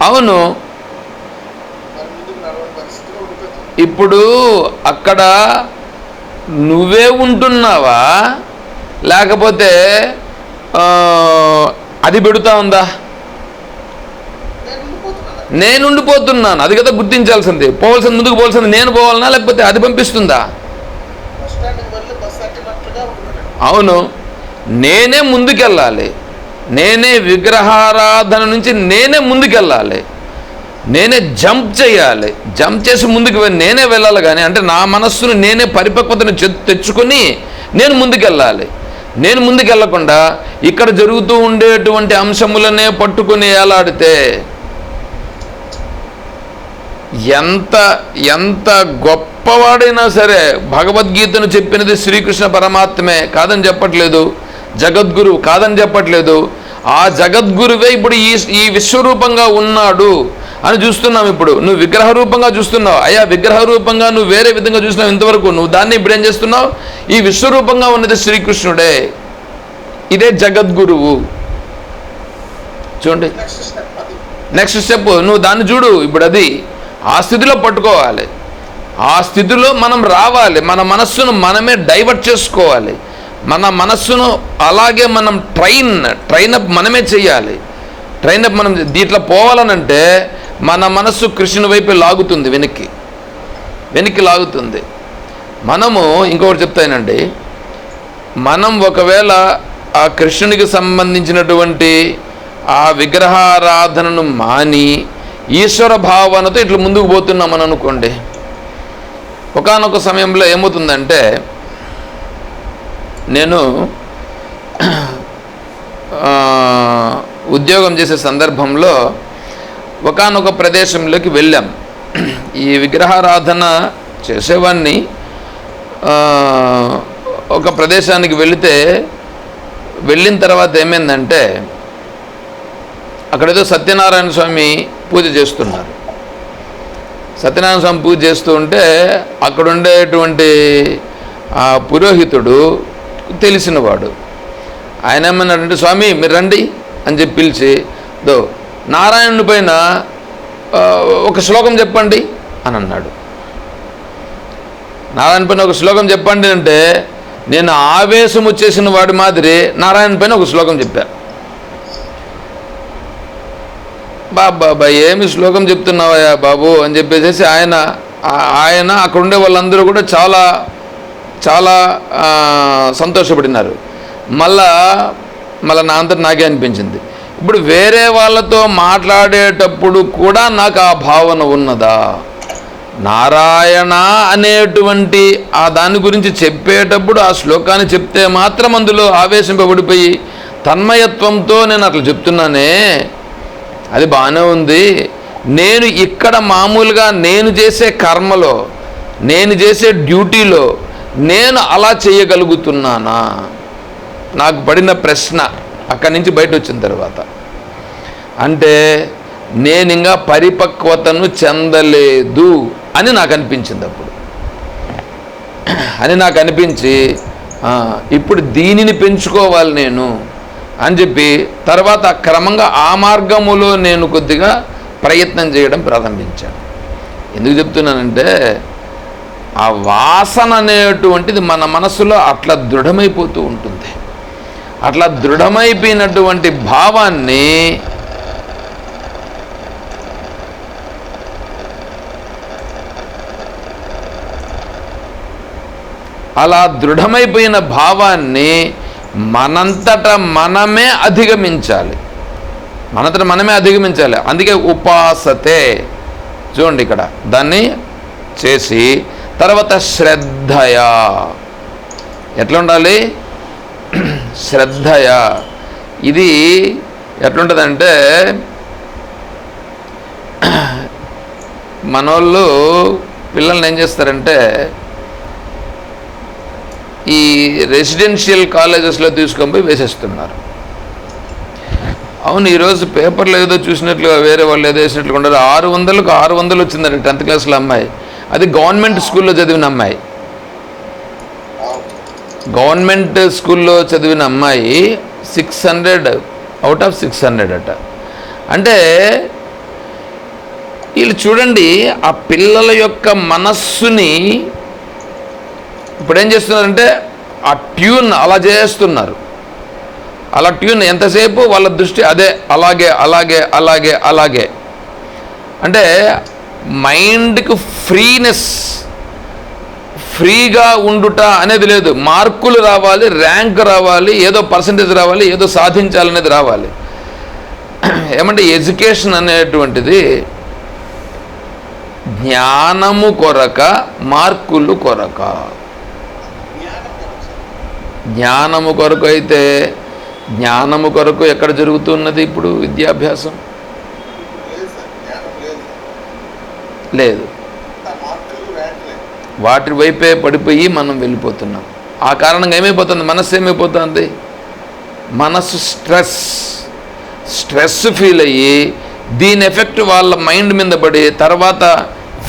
అవును. ఇప్పుడు అక్కడ నువ్వే ఉంటున్నావా, లేకపోతే అది పెడుతా ఉందా? నేను ఉండిపోతున్నాను, అది కదా గుర్తించాల్సింది. పోవాల్సింది, ముందుకు పోవాల్సింది నేను పోవాలనా, లేకపోతే అది పంపిస్తుందా? అవును, నేనే ముందుకెళ్ళాలి. నేనే విగ్రహారాధన నుంచి నేనే ముందుకెళ్ళాలి. నేనే జంప్ చేయాలి. జంప్ చేసి ముందుకు నేనే వెళ్ళాలి. కానీ అంటే నా మనస్సును నేనే పరిపక్వతను తెచ్చుకొని నేను ముందుకెళ్ళాలి. నేను ముందుకెళ్ళకుండా ఇక్కడ జరుగుతూ ఉండేటువంటి అంశములనే పట్టుకుని ఏలాడితే ఎంత ఎంత గొప్పవాడైనా సరే, భగవద్గీతను చెప్పినది శ్రీకృష్ణ పరమాత్మే, కాదని చెప్పట్లేదు. జగద్గురు కాదని చెప్పట్లేదు. ఆ జగద్గురువే ఇప్పుడు ఈ విశ్వరూపంగా ఉన్నాడు అని చూస్తున్నాం. ఇప్పుడు నువ్వు విగ్రహ రూపంగా చూస్తున్నావు. అయ్యా, విగ్రహ రూపంగా నువ్వు వేరే విధంగా చూసినావు ఇంతవరకు. నువ్వు దాన్ని ఇప్పుడు ఏం చేస్తున్నావు? ఈ విశ్వరూపంగా ఉన్నది శ్రీకృష్ణుడే. ఇదే జగద్గురువు. చూడండి, నెక్స్ట్ స్టెప్ నువ్వు దాన్ని చూడు. ఇప్పుడు అది ఆ స్థితిలో పట్టుకోవాలి. ఆ స్థితిలో మనం రావాలి. మన మనస్సును మనమే డైవర్ట్ చేసుకోవాలి. మన మనస్సును అలాగే మనం ట్రైనప్ మనమే చేయాలి. ట్రైనప్ మనం దీంట్లో పోవాలనంటే మన మనస్సు కృష్ణుని వైపు లాగుతుంది, వెనక్కి లాగుతుంది. మనము ఇంకొకటి చెప్తానండి, మనం ఒకవేళ ఆ కృష్ణునికి సంబంధించినటువంటి ఆ విగ్రహారాధనను మాని ఈశ్వర భావనతో ఇట్లా ముందుకు పోతున్నామని అనుకోండి, ఒకానొక సమయంలో ఏమవుతుందంటే, నేను ఉద్యోగం చేసే సందర్భంలో ఒకానొక ప్రదేశంలోకి వెళ్ళాం. ఈ విగ్రహారాధన చేసేవాడిని. ఒక ప్రదేశానికి వెళ్ళిన తర్వాత ఏమైందంటే, అక్కడేదో సత్యనారాయణ స్వామి పూజ చేస్తున్నారు. సత్యనారాయణ స్వామి పూజ చేస్తూ ఉంటే అక్కడ ఉండేటువంటి ఆ పురోహితుడు తెలిసినవాడు. ఆయన ఏమన్నాడంటే, స్వామి మీరు రండి అని చెప్పి పిలిచి, నారాయణుని పైన ఒక శ్లోకం చెప్పండి అని అన్నాడు. నారాయణ పైన ఒక శ్లోకం చెప్పండి అంటే నేను ఆవేశం వచ్చేసిన వాడి మాదిరి నారాయణ పైన ఒక శ్లోకం చెప్పా. బాబా ఏమి శ్లోకం చెప్తున్నావయ్యా బాబు అని చెప్పేసి ఆయన అక్కడ ఉండే వాళ్ళందరూ కూడా చాలా చాలా సంతోషపడినారు. మళ్ళా నా అంతటి నాకే అనిపించింది, ఇప్పుడు వేరే వాళ్ళతో మాట్లాడేటప్పుడు కూడా నాకు ఆ భావన ఉన్నదా? నారాయణ అనేటువంటి ఆ దాని గురించి చెప్పేటప్పుడు ఆ శ్లోకాన్ని చెప్తే మాత్రం అందులో ఆవేశింపబడిపోయి తన్మయత్వంతో నేను అట్లా చెప్తున్నానే, అది బాగానే ఉంది. నేను ఇక్కడ మామూలుగా నేను చేసే కర్మలో, నేను చేసే డ్యూటీలో నేను అలా చేయగలుగుతున్నానా? నాకు పడిన ప్రశ్న అక్కడి నుంచి బయట వచ్చిన తర్వాత, అంటే నేను ఇంకా పరిపక్వతను చెందలేదు అని నాకు అనిపించింది. అప్పుడు నాకు అనిపించి ఇప్పుడు దీనిని పెంచుకోవాలి నేను అని చెప్పి తర్వాత క్రమంగా ఆ మార్గములో నేను కొద్దిగా ప్రయత్నం చేయడం ప్రారంభించాను. ఎందుకు చెప్తున్నానంటే, ఆ వాసన అనేటువంటిది మన మనసులో అట్లా దృఢమైపోతూ ఉంటుంది. అట్లా దృఢమైపోయినటువంటి భావాన్ని మనంతట మనమే అధిగమించాలి. అందుకే ఉపాసతే, చూడండి ఇక్కడ దాన్ని చేసి తర్వాత శ్రద్ధయా. ఎట్లా ఉండాలి? శ్రద్ధయా. ఇది ఎట్లుంటుందంటే, మనోళ్ళు పిల్లల్ని ఏం చేస్తారంటే ఈ రెసిడెన్షియల్ కాలేజెస్లో తీసుకొని పోయి వేసేస్తున్నారు. అవును, ఈరోజు పేపర్లో ఏదో చూసినట్లుగా వేరే వాళ్ళు ఏదో వేసినట్లుగా ఉండదు. 600కు 600 వచ్చిందండి 10th క్లాస్లో అమ్మాయి. అది గవర్నమెంట్ స్కూల్లో చదివిన అమ్మాయి. గవర్నమెంట్ స్కూల్లో చదివిన అమ్మాయి 600 out of 600 అట. అంటే వీళ్ళు చూడండి, ఆ పిల్లల యొక్క మనస్సుని ఇప్పుడు ఏం చేస్తున్నారంటే ఆ ట్యూన్ అలా చేస్తున్నారు. అలా ట్యూన్ ఎంతసేపు వాళ్ళ దృష్టి అదే, అలాగే అలాగే అలాగే అలాగే. అంటే మైండ్కి ఫ్రీగా ఉండుట అనేది లేదు. మార్కులు రావాలి, ర్యాంక్ రావాలి, ఏదో పర్సంటేజ్ రావాలి, ఏదో సాధించాలనేది రావాలి. ఏమంటే ఎడ్యుకేషన్ అనేటువంటిది జ్ఞానము కొరక, మార్కులు కొరక. జ్ఞానము కొరకు అయితే జ్ఞానము కొరకు ఎక్కడ జరుగుతున్నది ఇప్పుడు విద్యాభ్యాసం? లేదు. వాటి వైపే పడిపోయి మనం వెళ్ళిపోతున్నాం. ఆ కారణంగా ఏమైపోతుంది? మనస్సు ఏమైపోతుంది? మనస్సు స్ట్రెస్ ఫీల్ అయ్యి దీని ఎఫెక్ట్ వాళ్ళ మైండ్ మీద పడి తర్వాత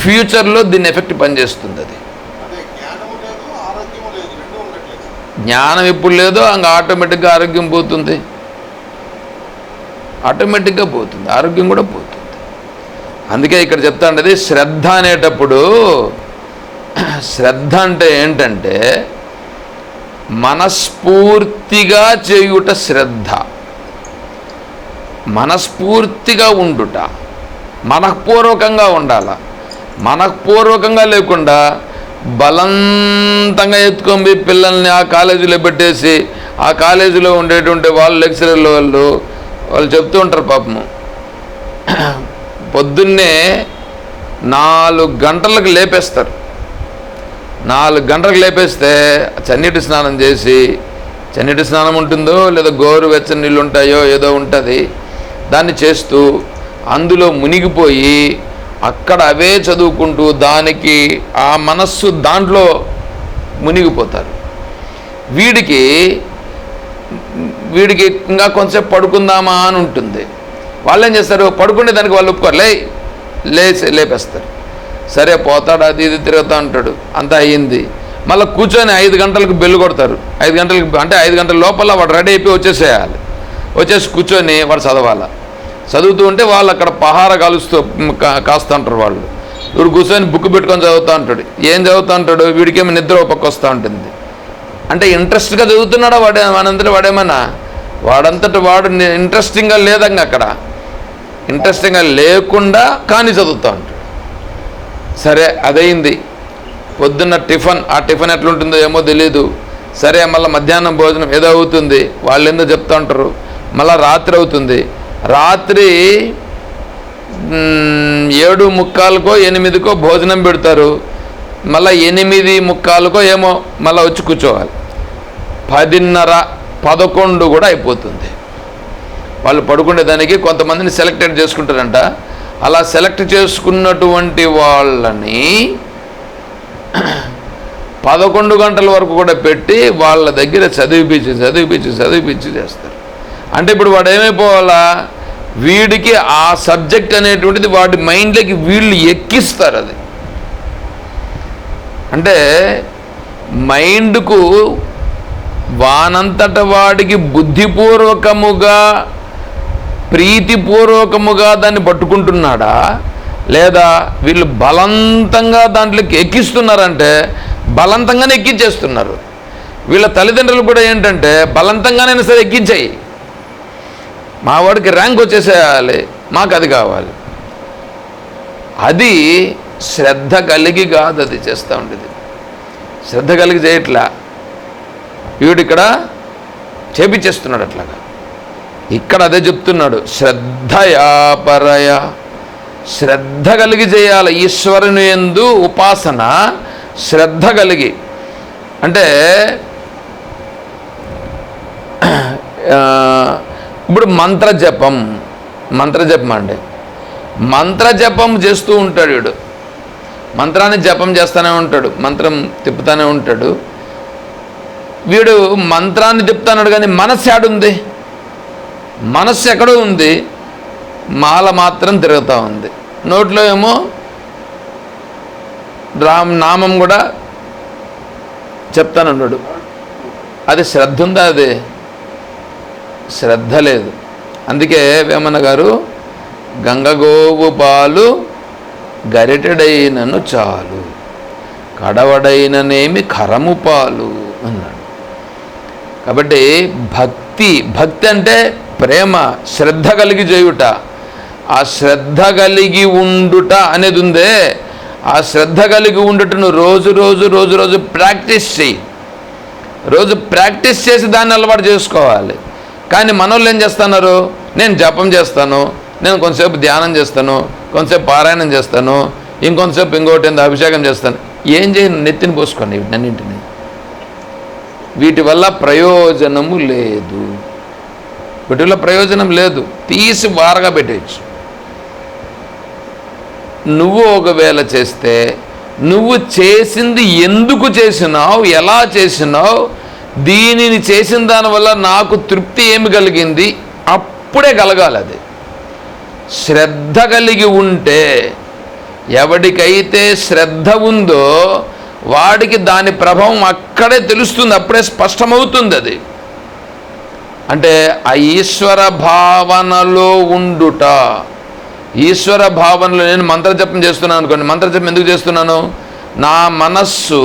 ఫ్యూచర్లో దీని ఎఫెక్ట్ పనిచేస్తుంది. అది జ్ఞానం ఎప్పుడు లేదో ఇంకా ఆటోమేటిక్గా ఆరోగ్యం పోతుంది. ఆటోమేటిక్గా పోతుంది, ఆరోగ్యం కూడా పోతుంది. అందుకే ఇక్కడ చెప్తాండది శ్రద్ధ అనేటప్పుడు, శ్రద్ధ అంటే ఏంటంటే మనస్ఫూర్తిగా చేయుట శ్రద్ధ, మనస్ఫూర్తిగా ఉండుట, మనఃపూర్వకంగా ఉండాల. మనఃపూర్వకంగా లేకుండా బలవంతంగా ఎత్తుకొని పిల్లల్ని ఆ కాలేజీలో పెట్టేసి ఆ కాలేజీలో ఉండేటువంటి వాళ్ళు లెక్చరర్లు వాళ్ళు చెప్తూ ఉంటారు పాపము, పొద్దున్నే 4 గంటలకు లేపేస్తారు. 4 గంటలకు లేపేస్తే చన్నీటి స్నానం చేసి, చన్నీటి స్నానం ఉంటుందో లేదా గోరువెచ్చని నీళ్ళు ఉంటాయో ఏదో ఉంటుంది, దాన్ని చేస్తూ అందులో మునిగిపోయి అక్కడ అవే చదువుకుంటూ దానికి ఆ మనస్సు దాంట్లో మునిగిపోతారు. వీడికి ఇంకా కొంచెం పడుకుందామా అని ఉంటుంది. వాళ్ళు ఏం చేస్తారు? పడుకునే దానికి వాళ్ళు ఒప్పుకోరు, లేపేస్తారు. సరే పోతాడు, అది ఇది తిరుగుతూ ఉంటాడు, అంతా అయ్యింది. మళ్ళీ కూర్చొని 5 గంటలకు బెల్లు కొడతారు. 5 గంటలకు అంటే 5 గంటల లోపల వాడు రెడీ అయిపోయి వచ్చేసేయాలి. వచ్చేసి కూర్చొని వాడు చదవాలి. చదువుతూ ఉంటే వాళ్ళు అక్కడ పహార కాస్తూ ఉంటారు. వాళ్ళు వీడు కూర్చొని బుక్ పెట్టుకొని చదువుతూ ఉంటాడు. ఏం చదువుతూ ఉంటాడు? వీడికేమో నిద్ర ఒక పక్క వస్తూ ఉంటుంది. అంటే ఇంట్రెస్ట్గా చదువుతున్నాడా వాడంతటి వాడేమన్నా? వాడంతటి వాడు ఇంట్రెస్టింగ్గా లేదంగా అక్కడ. ఇంట్రెస్టింగ్గా లేకుండా కానీ చదువుతూ ఉంటాడు. సరే అదయింది. పొద్దున్న టిఫిన్, ఆ టిఫిన్ ఎట్లుంటుందో ఏమో తెలీదు. సరే మళ్ళీ మధ్యాహ్నం భోజనం ఏదో అవుతుంది, వాళ్ళు ఏందో చెప్తూ ఉంటారు. మళ్ళీ రాత్రి అవుతుంది. రాత్రి 7:45కో 8కో భోజనం పెడతారు. మళ్ళీ 8:45కో ఏమో మళ్ళీ వచ్చి కూర్చోవాలి. 10:30, 11 కూడా అయిపోతుంది. వాళ్ళు పడుకునేదానికి కొంతమందిని సెలెక్టెడ్ చేసుకుంటారంట. అలా సెలెక్ట్ చేసుకున్నటువంటి వాళ్ళని 11 గంటల వరకు కూడా పెట్టి వాళ్ళ దగ్గర చదివిపించి చేస్తారు. అంటే ఇప్పుడు వాడు ఏమైపోవాలా? వీడికి ఆ సబ్జెక్ట్ అనేటువంటిది వాడి మైండ్లోకి వీళ్ళు ఎక్కిస్తారు. అది అంటే మైండ్కు వానంతట వాడికి బుద్ధిపూర్వకముగా ప్రీతిపూర్వకముగా దాన్ని పట్టుకుంటున్నాడా, లేదా వీళ్ళు బలవంతంగా దాంట్లోకి ఎక్కిస్తున్నారంటే బలవంతంగానే ఎక్కించేస్తున్నారు. వీళ్ళ తల్లిదండ్రులు కూడా ఏంటంటే బలవంతంగానైనా సరే ఎక్కించాయి, మా వాడికి ర్యాంక్ వచ్చేసేయాలి, మాకు అది కావాలి. అది శ్రద్ధ కలిగి కాదు, అది చేస్తూ ఉండేది. శ్రద్ధ కలిగి చేయట్లా, వీడు ఇక్కడ చేపించేస్తున్నాడు అట్లాగా. ఇక్కడ అదే చెప్తున్నాడు, శ్రద్ధయాపరయ, శ్రద్ధ కలిగి చేయాలి. ఈశ్వరుని యందు ఉపాసన శ్రద్ధ కలిగి. అంటే ఇప్పుడు మంత్రజపం అండి, మంత్రజపం చేస్తూ ఉంటాడు వీడు. మంత్రాన్ని జపం చేస్తూనే ఉంటాడు, మంత్రం తిప్పుతూనే ఉంటాడు. వీడు మంత్రాన్ని తిప్పుతున్నాడు కానీ మనస్సు ఏడుంది? మనస్సు ఎక్కడో ఉంది, మాల మాత్రం తిరుగుతూ ఉంది. నోట్లో ఏమో నామం కూడా చెప్తానన్నాడు. అది శ్రద్ధ ఉందా? అది శ్రద్ధ లేదు. అందుకే వేమన్న గారు గంగగోవు పాలు గరిటెడైనను చాలు, కడవడైననేమి కరము పాలు అన్నాడు. కాబట్టి భక్తి అంటే ప్రేమ, శ్రద్ధ కలిగి చేయుట. ఆ శ్రద్ధ కలిగి ఉండుట అనేది ఉందే, ఆ శ్రద్ధ కలిగి ఉండుటను రోజు రోజు రోజు రోజు ప్రాక్టీస్ చేయి. రోజు ప్రాక్టీస్ చేసి దాన్ని అలవాటు చేసుకోవాలి. కానీ మనోళ్ళు ఏం చేస్తున్నారు, నేను జపం చేస్తాను, నేను కొంతసేపు ధ్యానం చేస్తాను, కొంతసేపు పారాయణం చేస్తాను, ఇంకొంతసేపు ఇంకోటి అభిషేకం చేస్తాను. ఏం చేయను, నెత్తిని పోసుకోండి వీటన్నింటినీ. వీటి వల్ల ప్రయోజనము లేదు, వీటి వల్ల ప్రయోజనం లేదు. తీసి వారగా పెట్టేయచ్చు. నువ్వు ఒకవేళ చేస్తే నువ్వు చేసింది ఎందుకు చేసినావు, ఎలా చేసినావు, దీనిని చేసిన దానివల్ల నాకు తృప్తి ఏమి కలిగింది, అప్పుడే కలగాలి. అది శ్రద్ధ కలిగి ఉంటే, ఎవడికైతే శ్రద్ధ ఉందో వాడికి దాని ప్రభావం అక్కడే తెలుస్తుంది, అప్పుడే స్పష్టమవుతుంది. అది అంటే ఆ ఈశ్వర భావనలో ఉండుట. ఈశ్వర భావనలో నేను మంత్రజపం చేస్తున్నాను అనుకోండి, మంత్రజపం ఎందుకు చేస్తున్నాను, నా మనస్సు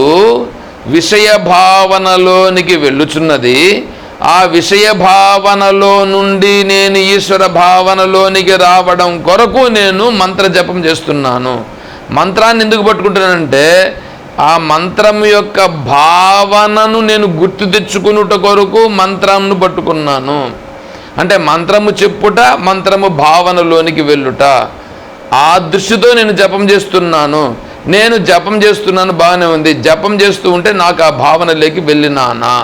విషయ భావనలోనికి వెళ్ళుచున్నది, ఆ విషయ భావనలో నుండి నేను ఈశ్వర భావనలోనికి రావడం కొరకు నేను మంత్రజపం చేస్తున్నాను. మంత్రాన్ని ఎందుకు పట్టుకుంటున్నానంటే ఆ మంత్రం యొక్క భావనను నేను గుర్తు తెచ్చుకునుట కొరకు మంత్రాన్ని పట్టుకున్నాను. అంటే మంత్రము చెప్పుట, మంత్రము భావనలోనికి వెళ్ళుట, ఆ దృష్టితో నేను జపం చేస్తున్నాను. నేను జపం చేస్తున్నాను, బాగానే ఉంది. జపం చేస్తూ ఉంటే నాకు ఆ భావనలోకి వెళ్ళినానా.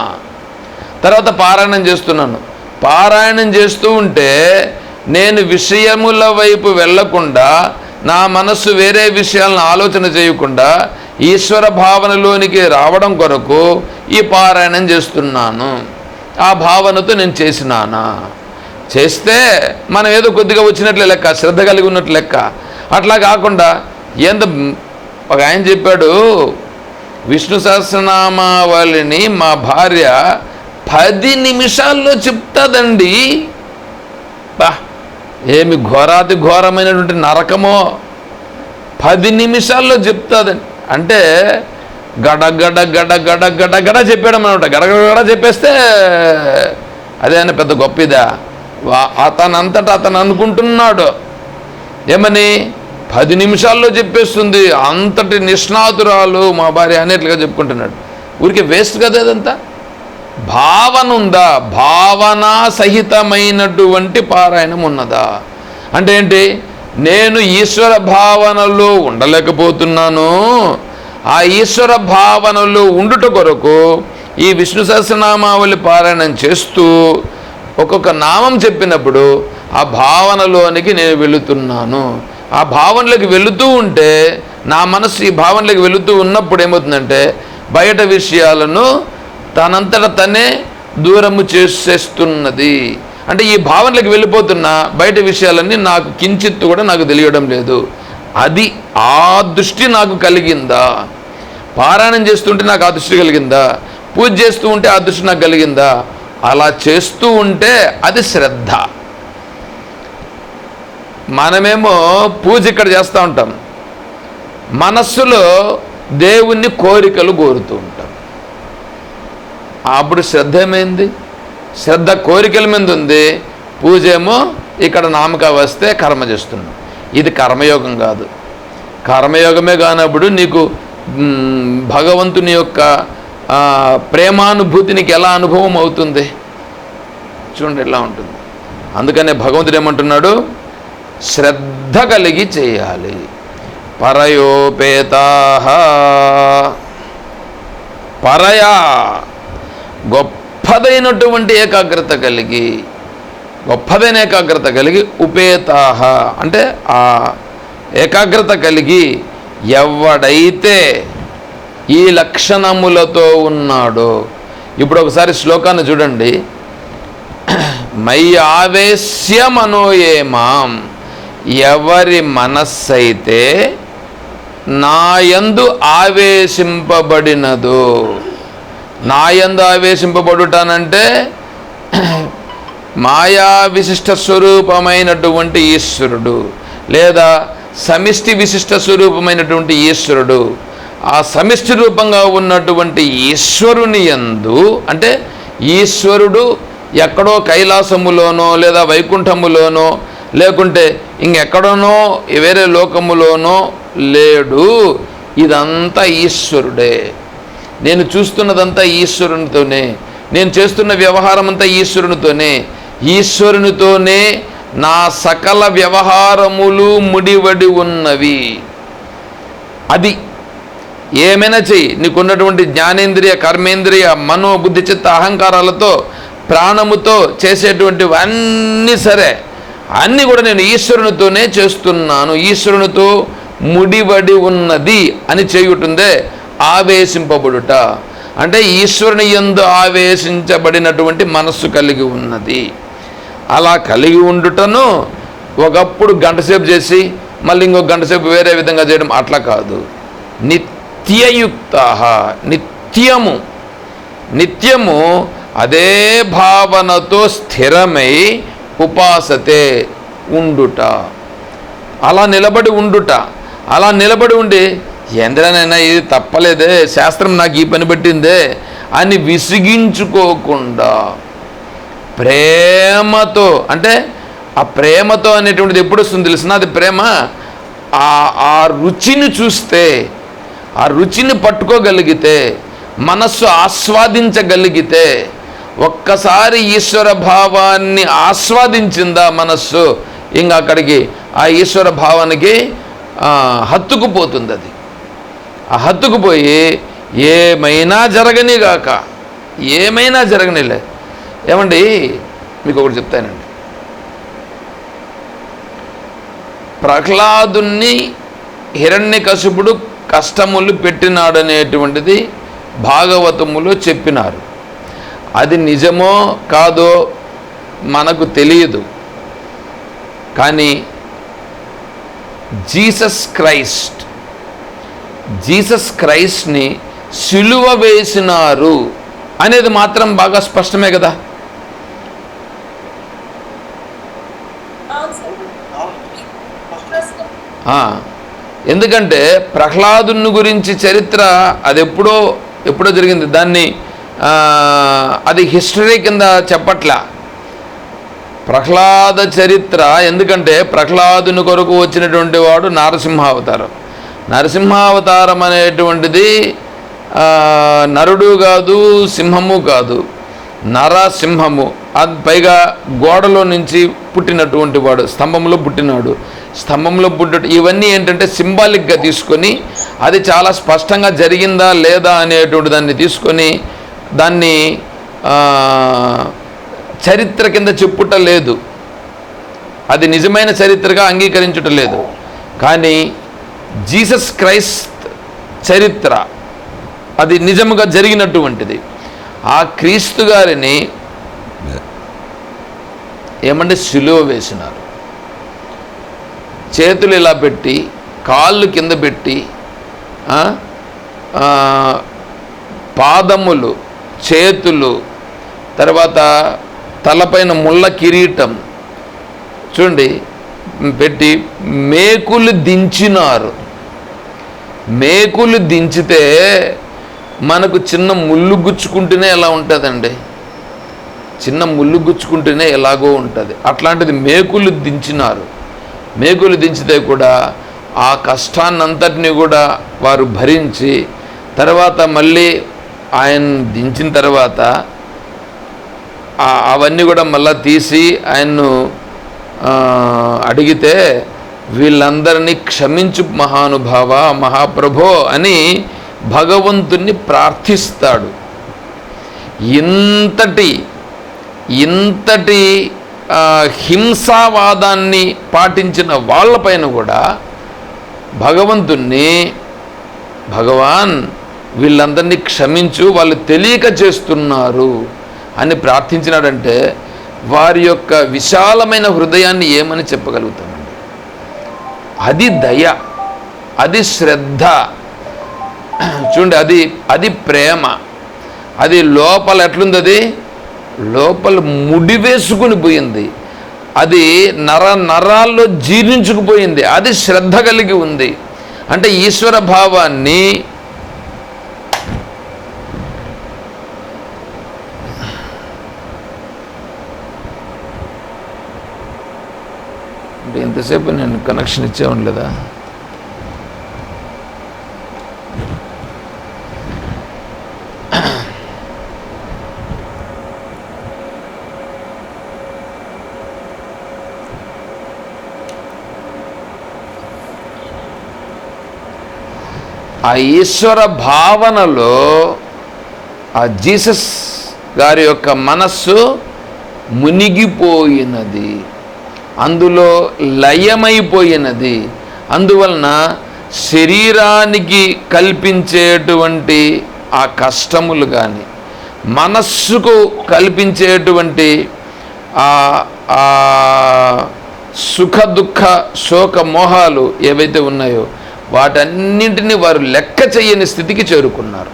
తర్వాత పారాయణం చేస్తున్నాను, పారాయణం చేస్తూ ఉంటే నేను విషయముల వైపు వెళ్ళకుండా, నా మనస్సు వేరే విషయాలను ఆలోచన చేయకుండా ఈశ్వర భావనలోనికి రావడం కొరకు ఈ పారాయణం చేస్తున్నాను. ఆ భావనతో నేను చేసినానా. చేస్తే మనం ఏదో కొద్దిగా వచ్చినట్లే లెక్క, శ్రద్ధ కలిగి ఉన్నట్లు లెక్క. అట్లా కాకుండా ఎంత ఒక ఆయన చెప్పాడు, విష్ణు సహస్రనామావళిని మా భార్య 10 నిమిషాల్లో చెప్తాదండి. బా, ఏమి ఘోరాతి ఘోరమైనటువంటి నరకమో. 10 నిమిషాల్లో చెప్తాదండి అంటే గడగడ గడ గడ గడ గడ చెప్పాడు అనమాట. గడగడ చెప్పేస్తే అదే అని పెద్ద గొప్పదా. అతనంతటా అతను అనుకుంటున్నాడు ఏమని, 10 నిమిషాల్లో చెప్పేస్తుంది, అంతటి నిష్ణాతురాలు మా భార్య అనేట్లుగా చెప్పుకుంటున్నాడు. ఊరికే వేస్ట్ కదా అదంతా. భావన ఉందా, భావనా సహితమైనటువంటి పారాయణం ఉన్నదా. అంటే ఏంటి, నేను ఈశ్వర భావనలో ఉండలేకపోతున్నాను, ఆ ఈశ్వర భావనలో ఉండుట కొరకు ఈ విష్ణు సహస్రనామావళి పారాయణం చేస్తూ ఒక్కొక్క నామం చెప్పినప్పుడు ఆ భావనలోనికి నేను వెళుతున్నాను. ఆ భావనలోకి వెళుతూ ఉంటే, నా మనసు ఈ భావనలోకి వెళుతూ ఉన్నప్పుడు ఏమవుతుందంటే బయట విషయాలను తనంతట తనే దూరము చేసేస్తున్నది. అంటే ఈ భావనలోకి వెళ్ళిపోతున్నా బయట విషయాలన్నీ నాకు కించిత్తు కూడా నాకు తెలియడం లేదు. అది ఆ దృష్టి నాకు కలిగిందా, పారాయణం చేస్తుంటే నాకు ఆ దృష్టి కలిగిందా, పూజ చేస్తూ ఉంటే ఆ దృష్టి నాకు కలిగిందా. అలా చేస్తూ ఉంటే అది శ్రద్ధ. మనమేమో పూజ ఇక్కడ చేస్తూ ఉంటాం, మనస్సులో దేవుణ్ణి కోరికలు కోరుతూ ఉంటాం. అప్పుడు శ్రద్ధ ఏమైంది, శ్రద్ధ కోరికల మీద ఉంది, పూజ ఏమో ఇక్కడ నామక వస్తే కర్మ చేస్తున్నాం. ఇది కర్మయోగం కాదు. కర్మయోగమే కానప్పుడు నీకు భగవంతుని యొక్క ప్రేమానుభూతి నీకు ఎలా అనుభవం అవుతుంది చూడండి, ఎలా ఉంటుంది. అందుకనే భగవంతుడు ఏమంటున్నాడు, శ్రద్ధ కలిగి చేయాలి. పరయోపేతాః, పరయా గొప్పదైనటువంటి ఏకాగ్రత కలిగి, గొప్పదైన ఏకాగ్రత కలిగి, ఉపేతాః అంటే ఆ ఏకాగ్రత కలిగి ఎవడైతే ఈ లక్షణములతో ఉన్నాడో. ఇప్పుడు ఒకసారి శ్లోకాన్ని చూడండి. మై ఆవేశ్య మనోయేమాం, ఎవరి మనస్సైతే నాయందు ఆవేశింపబడినదో. నాయందు ఆవేశింపబడుటానంటే మాయా విశిష్ట స్వరూపమైనటువంటి ఈశ్వరుడు, లేదా సమిష్టి విశిష్ట స్వరూపమైనటువంటి ఈశ్వరుడు. ఆ సమిష్టి రూపంగా ఉన్నటువంటి ఈశ్వరుని యందు, అంటే ఈశ్వరుడు ఎక్కడో కైలాసములోనో లేదా వైకుంఠములోనో లేకుంటే ఇంకెక్కడనో వేరే లోకములోనో లేడు. ఇదంతా ఈశ్వరుడే. నేను చూస్తున్నదంతా ఈశ్వరునితోనే, నేను చేస్తున్న వ్యవహారం అంతా ఈశ్వరునితోనే. ఈశ్వరునితోనే నా సకల వ్యవహారములు ముడివడి ఉన్నవి. అది ఏమైనా చెయ్యి, నీకున్నటువంటి జ్ఞానేంద్రియ, కర్మేంద్రియ, మనో, బుద్ధి, చిత్త, అహంకారాలతో, ప్రాణముతో చేసేటువంటివి అన్నీ సరే, అన్నీ కూడా నేను ఈశ్వరునితోనే చేస్తున్నాను, ఈశ్వరునితో ముడివడి ఉన్నది అని చేయుటుందే ఆవేశింపబడుట. అంటే ఈశ్వరుని యందు ఆవేశించబడినటువంటి మనస్సు కలిగి ఉన్నది. అలా కలిగి ఉండుటను ఒకప్పుడు గంటసేపు చేసి మళ్ళీ ఇంకొక గంటసేపు వేరే విధంగా చేయడం అట్లా కాదు. నిత్యయుక్త, నిత్యము అదే భావనతో స్థిరమై ఉపాసతే ఉండుట. అలా నిలబడి ఉండుట. అలా నిలబడి ఉండి ఎంద్రనైనా ఇది తప్పలేదే, శాస్త్రం నాకు ఈ పని పెట్టిందే అని విసిగించుకోకుండా ప్రేమతో, అంటే ఆ ప్రేమతో అనేటువంటిది ఎప్పుడు వస్తుంది తెలిసిన, అది ప్రేమ ఆ రుచిని చూస్తే, ఆ రుచిని పట్టుకోగలిగితే, మనస్సు ఆస్వాదించగలిగితే, ఒక్కసారి ఈశ్వర భావాన్ని ఆస్వాదించిందా మనస్సు, ఇంకా అక్కడికి ఆ ఈశ్వర భావానికి హత్తుకుపోతుంది. అది ఆ హత్తుకుపోయి ఏమైనా జరగనిగాక, ఏమైనా జరగనిలే. ఏమండి, మీకు ఒకటి చెప్తానండి. ప్రహ్లాదుని హిరణ్యకశిపుడు కష్టములు పెట్టినాడనేటువంటిది భాగవతములో చెప్పినారు. అది నిజమో కాదో మనకు తెలియదు. కానీ జీసస్ క్రైస్ట్ని సిలువ వేసినారు అనేది మాత్రం బాగా స్పష్టమే కదా. ఎందుకంటే ప్రహ్లాదుని గురించి చరిత్ర అది ఎప్పుడో జరిగింది. దాన్ని అది హిస్టరీ కింద చెప్పట్లా, ప్రహ్లాద చరిత్ర. ఎందుకంటే ప్రహ్లాదుని కొరకు వచ్చినటువంటి వాడు నరసింహావతారం అనేటువంటిది నరుడు కాదు, సింహము కాదు, నరసింహము. అది పైగా గోడలో నుంచి పుట్టినటువంటి వాడు, స్తంభంలో పుట్టినాడు. స్తంభంలో పుట్ట ఇవన్నీ ఏంటంటే సింబాలిక్గా తీసుకొని, అది చాలా స్పష్టంగా జరిగిందా లేదా అనేటువంటి దాన్ని తీసుకొని దాన్ని చరిత్ర కింద చెప్పుట లేదు, అది నిజమైన చరిత్రగా అంగీకరించుట లేదు. కానీ జీసస్ క్రైస్ట్ చరిత్ర అది నిజముగా జరిగినటువంటిది. ఆ క్రీస్తు గారిని ఏమంటే సిలువ వేసినారు. చేతులు ఇలా పెట్టి, కాళ్ళు కింద పెట్టి, పాదములు, చేతులు, తర్వాత తలపైన ముళ్ళ కిరీటం చూడండి పెట్టి మేకులు దించినారు. మేకులు దించితే మనకు చిన్న ముళ్ళు గుచ్చుకుంటేనే ఎలా ఉంటుందండి, చిన్న ముళ్ళు గుచ్చుకుంటేనే ఎలాగో ఉంటుంది. అట్లాంటిది మేకులు దించినారు. మేకులు దించితే కూడా ఆ కష్టాన్నంతటినీ కూడా వారు భరించి, తర్వాత మళ్ళీ ఆయన దించిన తర్వాత అవన్నీ కూడా మళ్ళీ తీసి ఆయన్ను అడిగితే, వీళ్ళందరినీ క్షమించు మహానుభావ, మహాప్రభో అని భగవంతుణ్ణి ప్రార్థిస్తాడు. ఇంతటి హింసావాదాన్ని పాటించిన వాళ్ళపైన కూడా భగవాన్ వీళ్ళందరినీ క్షమించు, వాళ్ళు తెలియక చేస్తున్నారు అని ప్రార్థించినాడంటే వారి యొక్క విశాలమైన హృదయాన్ని ఏమని చెప్పగలుగుతామండి. అది దయ, అది శ్రద్ధ. చూడండి, అది ప్రేమ. అది లోపల ఎట్లుంది, అది లోపల ముడి వేసుకుని పోయింది. అది నరాల్లో జీర్ణించుకుపోయింది. అది శ్రద్ధ కలిగి ఉంది. అంటే ఈశ్వర భావాన్ని అంటే ఎంతసేపు నేను కనెక్షన్ ఇచ్చేవాను లేదా? ఆ ఈశ్వర భావనలో ఆ జీసస్ గారి యొక్క మనస్సు మునిగిపోయినది, అందులో లయమైపోయినది. అందువలన శరీరానికి కల్పించేటువంటి ఆ కష్టములు కానీ, మనస్సుకు కల్పించేటువంటి ఆ సుఖ దుఃఖ శోక మోహాలు ఏవైతే ఉన్నాయో వాటన్నింటినీ వారు లెక్క చెయ్యని స్థితికి చేరుకున్నారు.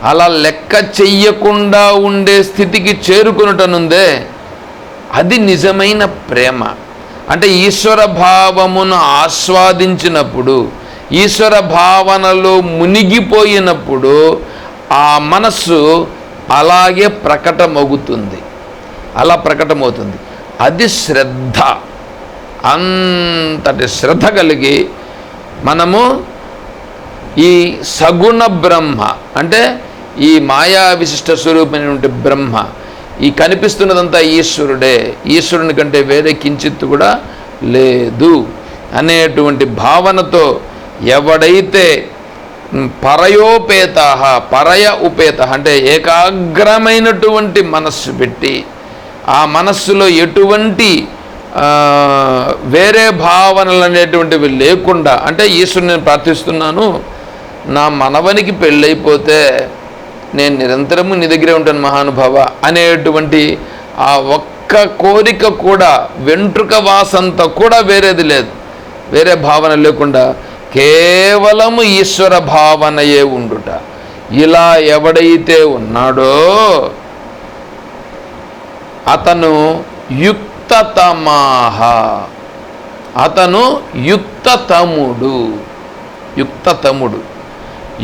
అలా లెక్క చెయ్యకుండా ఉండే స్థితికి చేరుకున్నటనుందే అది నిజమైన ప్రేమ. అంటే ఈశ్వర భావమును ఆస్వాదించినప్పుడు, ఈశ్వర భావనలో మునిగిపోయినప్పుడు ఆ మనస్సు అలాగే ప్రకటమవుతుంది, అలా ప్రకటమవుతుంది. అది శ్రద్ధ. అంతటి శ్రద్ధ కలిగి మనము ఈ సగుణ బ్రహ్మ, అంటే ఈ మాయా విశిష్ట స్వరూపమైనటువంటి బ్రహ్మ, ఈ కనిపిస్తున్నదంతా ఈశ్వరుడే, ఈశ్వరుని కంటే వేరే కించిత్తు కూడా లేదు అనేటువంటి భావనతో ఎవడైతే పరయోపేత, పరయ ఉపేత అంటే ఏకాగ్రమైనటువంటి మనస్సు పెట్టి ఆ మనస్సులో ఎటువంటి వేరే భావనలు అనేటువంటివి లేకుండా, అంటే ఈశ్వరుని నేను ప్రార్థిస్తున్నాను, నా మనవనికి పెళ్ళైపోతే నేను నిరంతరము నీ దగ్గరే ఉంటాను మహానుభావ అనేటువంటి ఆ ఒక్క కోరిక కూడా, వెంట్రుక వాసంతా కూడా వేరేది లేదు, వేరే భావన లేకుండా కేవలము ఈశ్వర భావనయే ఉండుట. ఇలా ఎవడైతే ఉన్నాడో అతను యుక్తతమాహ, అతను యుక్తతముడు. యుక్తతముడు,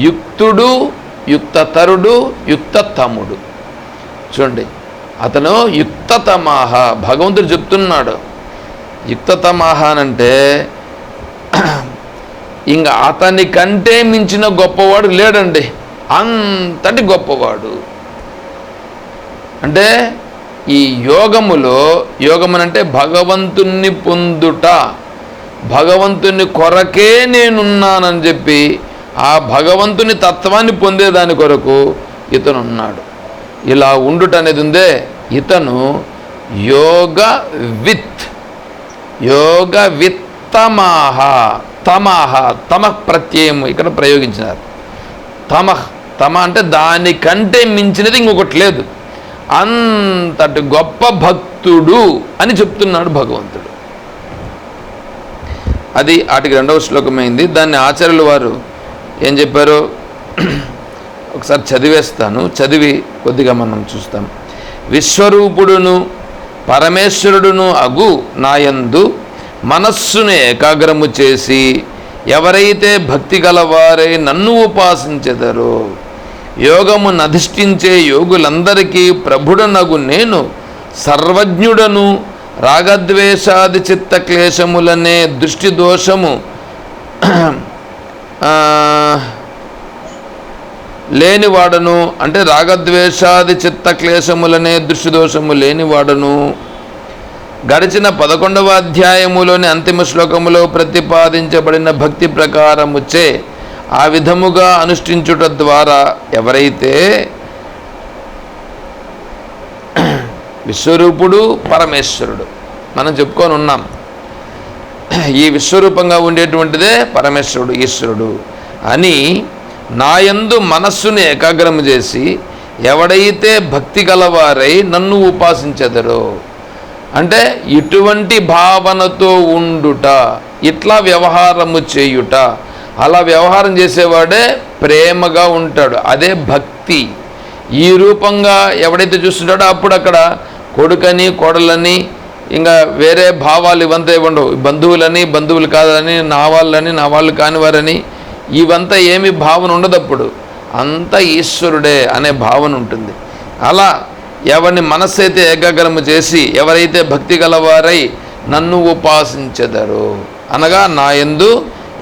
యుక్తుడు, యుక్తతరుడు, యుక్తతముడు. చూడండి, అతను యుక్తతమాహ. భగవంతుడు చెప్తున్నాడు యుక్తతమాహ అంటే ఇంకా అతని కంటే మించిన గొప్పవాడు లేడండి, అంతటి గొప్పవాడు. అంటే ఈ యోగములో, యోగమనంటే భగవంతుణ్ణి పొందుట, భగవంతుని కొరకే నేనున్నానని చెప్పి ఆ భగవంతుని తత్వాన్ని పొందేదాని కొరకు ఇతను ఉన్నాడు. ఇలా ఉండుట అనేది ఉందే, ఇతను యోగ విత్, యోగ విత్తమాహ. తమహ, తమ ప్రత్యయం ఇక్కడ ప్రయోగించినారు. తమ అంటే దానికంటే మించినది ఇంకొకటి లేదు, అంతటి గొప్ప భక్తుడు అని చెప్తున్నాడు భగవంతుడు. అది వాటికి 2వ శ్లోకమైంది. దాన్ని ఆచార్యుల వారు ఏం చెప్పారో ఒకసారి చదివేస్తాను, చదివి కొద్దిగా మనం చూస్తాం. విశ్వరూపుడును పరమేశ్వరుడును అగు నాయందు మనస్సును ఏకాగ్రము చేసి ఎవరైతే భక్తి గలవారై నన్ను ఉపాసించెదరో, యోగమును అధిష్ఠించే యోగులందరికీ ప్రభుడనగు నేను సర్వజ్ఞుడను, రాగద్వేషాది చిత్త క్లేశములనే దృష్టి దోషము లేనివాడను, అంటే రాగద్వేషాది చిత్త క్లేశములనే దృష్టి దోషము లేనివాడను. గడిచిన 11వ అధ్యాయములోని అంతిమ శ్లోకములో ప్రతిపాదించబడిన భక్తి ప్రకారముచే ఆ విధముగా అనుష్ఠించుట ద్వారా ఎవరైతే విశ్వరూపుడు పరమేశ్వరుడు మనం చెప్పుకొని ఉన్నాం, ఈ విశ్వరూపంగా ఉండేటువంటిదే పరమేశ్వరుడు, ఈశ్వరుడు అని నాయందు మనస్సుని ఏకాగ్రము చేసి ఎవడైతే భక్తి గలవారై నన్ను ఉపాసించెదరో, అంటే ఇటువంటి భావనతో ఉండుట, ఇట్లా వ్యవహారము చేయుట, అలా వ్యవహారం చేసేవాడే ప్రేమగా ఉంటాడు, అదే భక్తి. ఈ రూపంగా ఎవడైతే చూస్తుంటాడో అప్పుడు అక్కడ కొడుకని కోడలని ఇంకా వేరే భావాలు ఇవంతా ఉండవు. బంధువులని, బంధువులు కాదని, నా వాళ్ళని, నా వాళ్ళు కానివారని ఇవంతా ఏమి భావన ఉండదప్పుడు. అంతా ఈశ్వరుడే అనే భావన ఉంటుంది. అలా ఎవరిని మనస్సు అయితే ఏకాగ్రము చేసి ఎవరైతే భక్తి గలవారై నన్ను ఉపాసించెదరో, అనగా నా యందు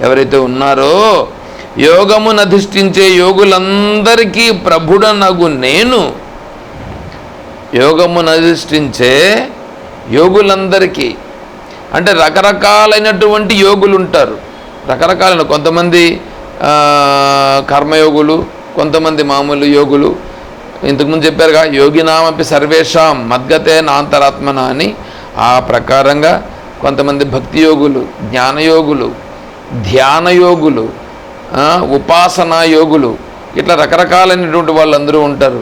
ఎవరైతే ఉన్నారో, యోగమును అధిష్ఠించే యోగులందరికీ ప్రభుడనగు నేను, యోగమును అధిష్ఠించే యోగులందరికీ అంటే రకరకాలైనటువంటి యోగులు ఉంటారు. రకరకాలైన కొంతమంది కర్మయోగులు, కొంతమంది మామూలు యోగులు. ఇంతకుముందు చెప్పారుగా యోగినామపి సర్వేషాం మద్గతే నాంతరాత్మన అని. ఆ ప్రకారంగా కొంతమంది భక్తి యోగులు, జ్ఞానయోగులు, ధ్యానయోగులు, ఉపాసనా యోగులు, ఇట్లా రకరకాలైనటువంటి వాళ్ళందరూ ఉంటారు.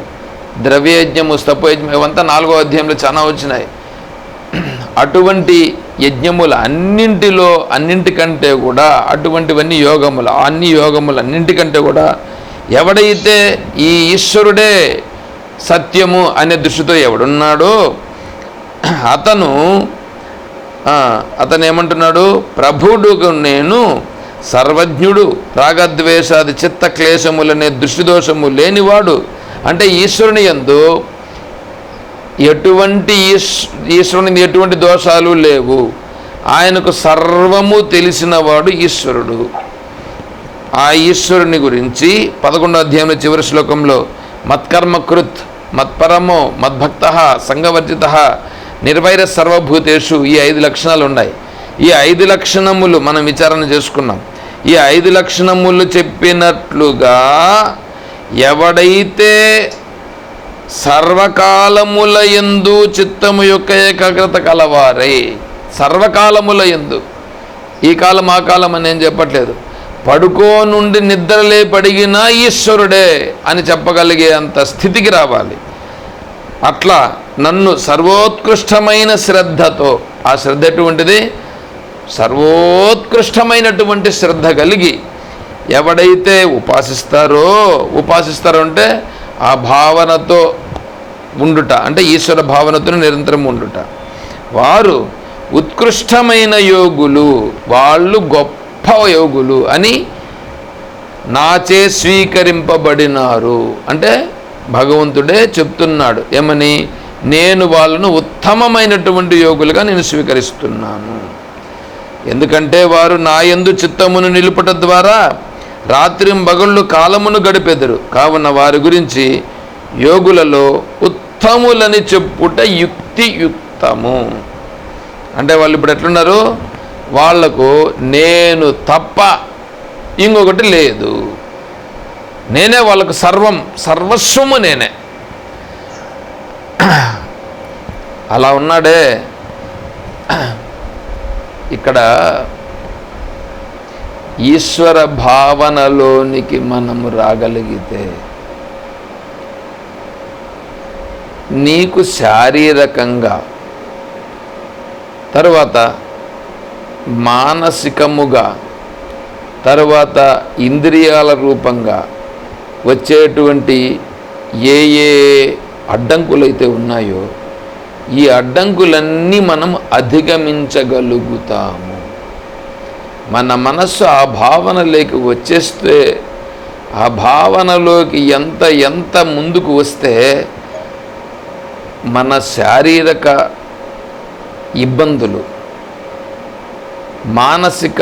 ద్రవ్యయజ్ఞము, స్తపోయజ్ఞం ఇవంతా 4వ అధ్యాయంలో చాలా వచ్చినాయి. అటువంటి యజ్ఞముల అన్నింటికంటే కూడా అటువంటివన్నీ యోగములు, అన్ని యోగములు అన్నింటికంటే కూడా ఎవడైతే ఈ ఈశ్వరుడే సత్యము అనే దృష్టితో ఎవడున్నాడో అతను ఏమంటున్నాడు, ప్రభుడుకు నేను సర్వజ్ఞుడు, రాగద్వేషాది చిత్త క్లేశములనే దృష్టిదోషము లేనివాడు. అంటే ఈశ్వరుని యందు ఈశ్వరుని ఎటువంటి దోషాలు లేవు. ఆయనకు సర్వము తెలిసినవాడు ఈశ్వరుడు. ఆ ఈశ్వరుని గురించి 11వ అధ్యాయంలో చివరి శ్లోకంలో మత్కర్మకృత్ మత్పరమో మద్భక్త సంగవర్జిత నిర్వైర సర్వభూతేషు ఈ 5 లక్షణాలు ఉన్నాయి. ఈ 5 లక్షణములు మనం విచారణ చేసుకున్నాం. ఈ 5 లక్షణములు చెప్పినట్లుగా ఎవడైతే సర్వకాలముల యందు చిత్తము యొక్క ఏకాగ్రత కలవారై, సర్వకాలముల యందు, ఈ కాలం ఆ కాలం అని నేను చెప్పట్లేదు, పడుకో నుండి నిద్రలే పడిగినా ఈశ్వరుడే అని చెప్పగలిగే అంత స్థితికి రావాలి. అట్లా నన్ను సర్వోత్కృష్టమైన శ్రద్ధతో, ఆ శ్రద్ధ ఎటువంటిది, సర్వోత్కృష్టమైనటువంటి శ్రద్ధ కలిగి ఎవడైతే ఉపాసిస్తారో అంటే ఆ భావనతో ఉండుట, అంటే ఈశ్వర భావనతో నిరంతరం ఉండుట, వారు ఉత్కృష్టమైన యోగులు, వాళ్ళు గొప్ప యోగులు అని నాచే స్వీకరింపబడినారు. అంటే భగవంతుడే చెప్తున్నాడు ఏమని, నేను వాళ్ళను ఉత్తమమైనటువంటి యోగులుగా నేను స్వీకరిస్తున్నాను. ఎందుకంటే వారు నా యందు చిత్తమును నిలుపుట ద్వారా రాత్రింబగళ్ళు కాలమును గడిపెదరు. కావున వారి గురించి యోగులలో ఉత్తములని చెప్పుట యుక్తియుక్తము. అంటే వాళ్ళు ఇప్పుడు ఎట్లున్నారు, వాళ్లకు నేను తప్ప ఇంకొకటి లేదు, నేనే వాళ్ళకు సర్వస్వము నేనే. అలా ఉన్నాడే. ఇక్కడ ఈశ్వర భావనలోనికి మనము రాగలిగితే నీకు శారీరకంగా, తరువాత మానసికముగా, తరువాత ఇంద్రియాల రూపంగా వచ్చేటువంటి ఏ అడ్డంకులైతే ఉన్నాయో ఈ అడ్డంకులన్నీ మనం అధిగమించగలుగుతాము. మన మనస్సు ఆ భావనలోకి వచ్చేస్తే, ఆ భావనలోకి ఎంత ముందుకు వస్తే మన శారీరక ఇబ్బందులు, మానసిక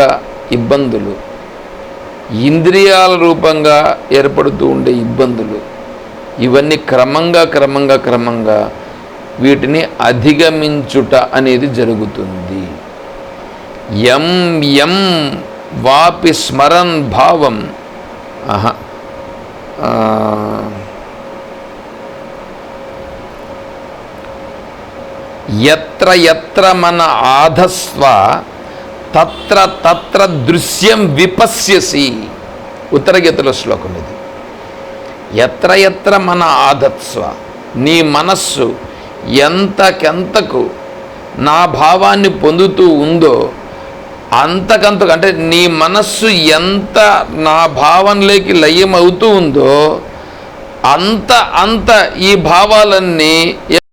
ఇబ్బందులు, ఇంద్రియాల రూపంగా ఏర్పడుతూ ఉండే ఇబ్బందులు, ఇవన్నీ క్రమంగా వీటిని అధిగమించుట అనేది జరుగుతుంది. యం వాపి స్మరన్ భావం యత్ర మన ఆధస్వ తత్ర దృశ్యం విపశ్యసి. ఉత్తరగీతలో శ్లోకం ఇది. యత్ర మన ఆధత్స్వ, నీ మనస్సు ఎంతకెంతకు నా భావాన్ని పొందుతూ ఉందో అంతకంతకు, అంటే నీ మనస్సు ఎంత నా భావంలోకి లయం అవుతూ ఉందో అంత ఈ భావాలన్నీ